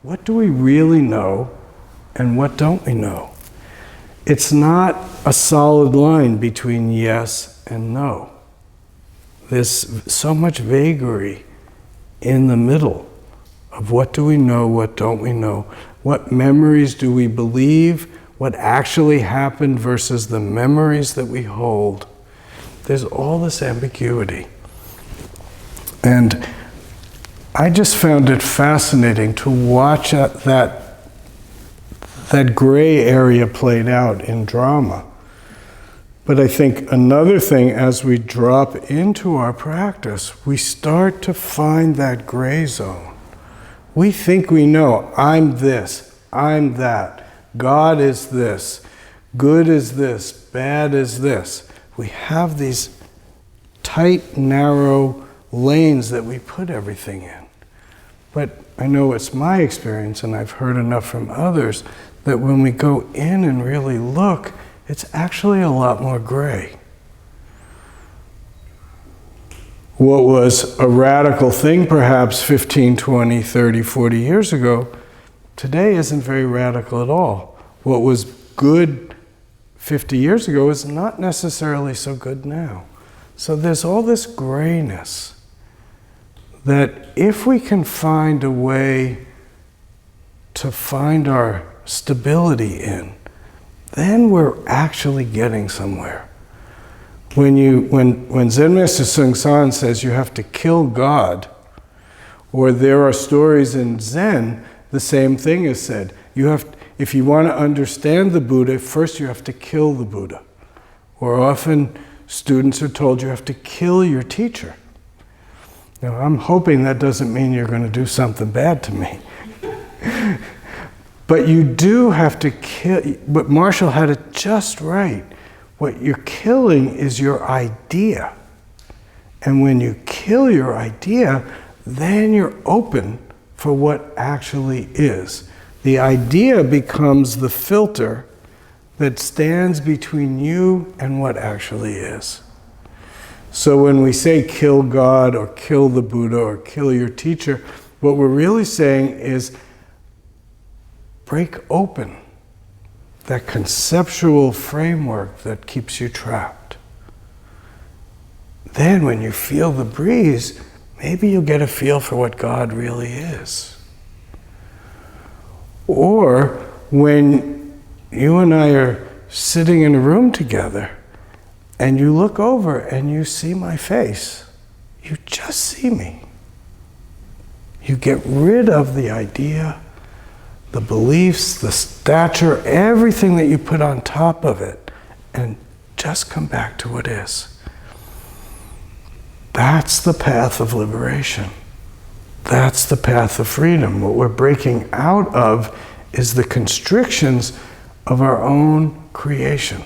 what do we really know and what don't we know? It's not a solid line between yes and no. There's so much vagary in the middle of what do we know, what don't we know, what memories do we believe, what actually happened versus the memories that we hold. There's all this ambiguity. And I just found it fascinating to watch that gray area played out in Dharma. But I think another thing, as we drop into our practice, we start to find that gray zone. We think we know, I'm this, I'm that, God is this, good is this, bad is this. We have these tight, narrow lanes that we put everything in. But I know it's my experience, and I've heard enough from others, that when we go in and really look, it's actually a lot more gray. What was a radical thing perhaps 15, 20, 30, 40 years ago, today isn't very radical at all. What was good 50 years ago is not necessarily so good now. So there's all this grayness that if we can find a way to find our stability in, then we're actually getting somewhere. When Zen Master Bon Soeng says you have to kill God, or there are stories in Zen, the same thing is said. If you want to understand the Buddha, first you have to kill the Buddha. Or often students are told you have to kill your teacher. Now I'm hoping that doesn't mean you're going to do something bad to me. But you do have to kill, but Marshall had it just right. What you're killing is your idea. And when you kill your idea, then you're open for what actually is. The idea becomes the filter that stands between you and what actually is. So when we say kill God or kill the Buddha or kill your teacher, what we're really saying is break open that conceptual framework that keeps you trapped. Then when you feel the breeze, maybe you'll get a feel for what God really is. Or when you and I are sitting in a room together and you look over and you see my face, you just see me. You get rid of the idea, the beliefs, the stature, everything that you put on top of it, and just come back to what is. That's the path of liberation. That's the path of freedom. What we're breaking out of is the constrictions of our own creation.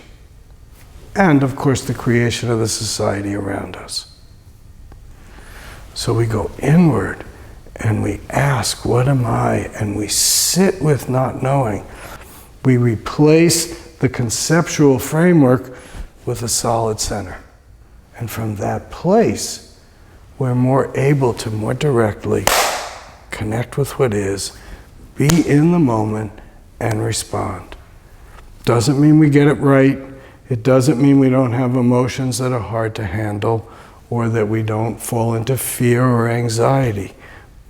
And of course the creation of the society around us. So we go inward and we ask, what am I? And we sit with not knowing. We replace the conceptual framework with a solid center. And from that place, we're more able to more directly connect with what is, be in the moment, and respond. Doesn't mean we get it right. It doesn't mean we don't have emotions that are hard to handle or that we don't fall into fear or anxiety.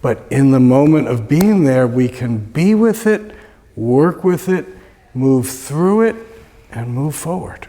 But in the moment of being there, we can be with it, work with it, move through it, and move forward.